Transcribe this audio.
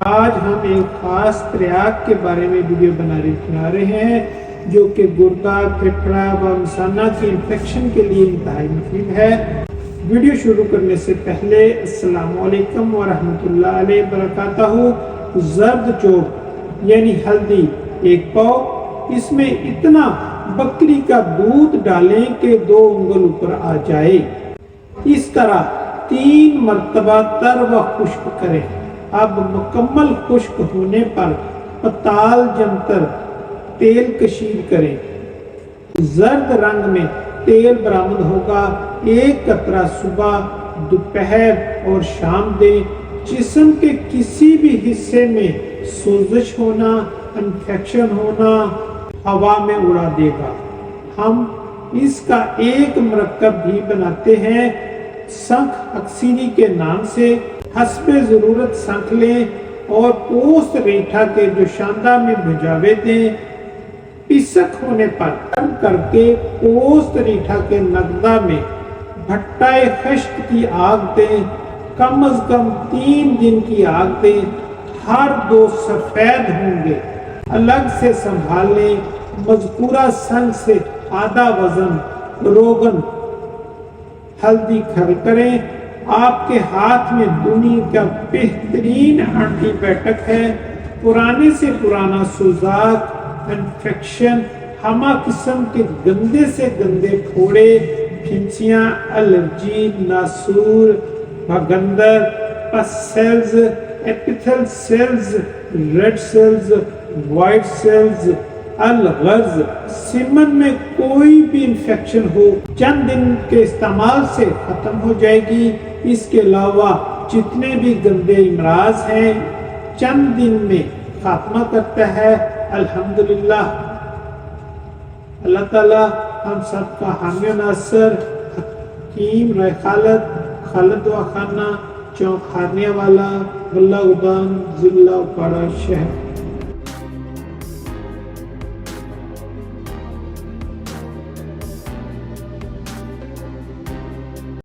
آج ہم ایک خاص تریاک کے بارے میں ویڈیو بنا رہے ہیں جو کہ گردہ، پھیپھڑا و مثانہ کی انفیکشن کے لیے انتہائی مفید ہے۔ ویڈیو شروع کرنے سے پہلے السلام علیکم ورحمۃ اللہ علیہ وبرکاتہ۔ زرد چوب یعنی ہلدی 1 پاؤ، اس میں اتنا بکری کا دودھ ڈالیں کہ 2 انگل اوپر آ جائے۔ اس طرح 3 مرتبہ تر و خشک کریں۔ اب مکمل خشک ہونے پر پتال جنتر تیل کشید کریں۔ زرد رنگ میں تیل برآمد ہوگا۔ 1 قطرہ صبح، دوپہر اور شام دیں۔ جسم کے کسی بھی حصے میں سوزش ہونا، انفیکشن ہونا ہوا میں اڑا دے گا۔ ہم اس کا ایک مرکب بھی بناتے ہیں سنکھ اکسیری کے نام سے۔ حسب ضرورت سنکھ لیں اور پوست ریٹھا کے جوشاندہ میں بھجاوے دیں۔ پسک ہونے پر گرم کر کے پوست ریٹھا کے نگدہ میں بھٹائے خشک کی آگ دیں۔ کم از کم 3 دن کی آگ دیں۔ ہر 2 سفید ہوں گے۔ الگ سے سنبھال لیں۔ مذکورہ سنگ سے آدھا وزن روغن ہلدی کھل کریں۔ آپ کے ہاتھ میں دنیا کا بہترین اینٹی بائیوٹک ہے۔ پرانے سے پرانا سوزاک، انفیکشن، ہمہ قسم کے گندے سے گندے پھوڑے، پھنسیاں، الرجی، ناسور، بھگندر، pus cells, epithelial cells, red cells, white cells, الغرض سیمن میں کوئی بھی انفیکشن ہو چند دن کے استعمال سے ختم ہو جائے گی۔ اس کے علاوہ جتنے بھی گندے امراض ہیں چند دن میں خاتمہ کرتا ہے۔ الحمدللہ۔ اللہ تعالیٰ ہم سب کا حامی و ناصر۔ حکیم رائے خالد دعا خانہ، چوک ہارنیہ والا، غلہ گودام، ضلع اپاڑہ شہر۔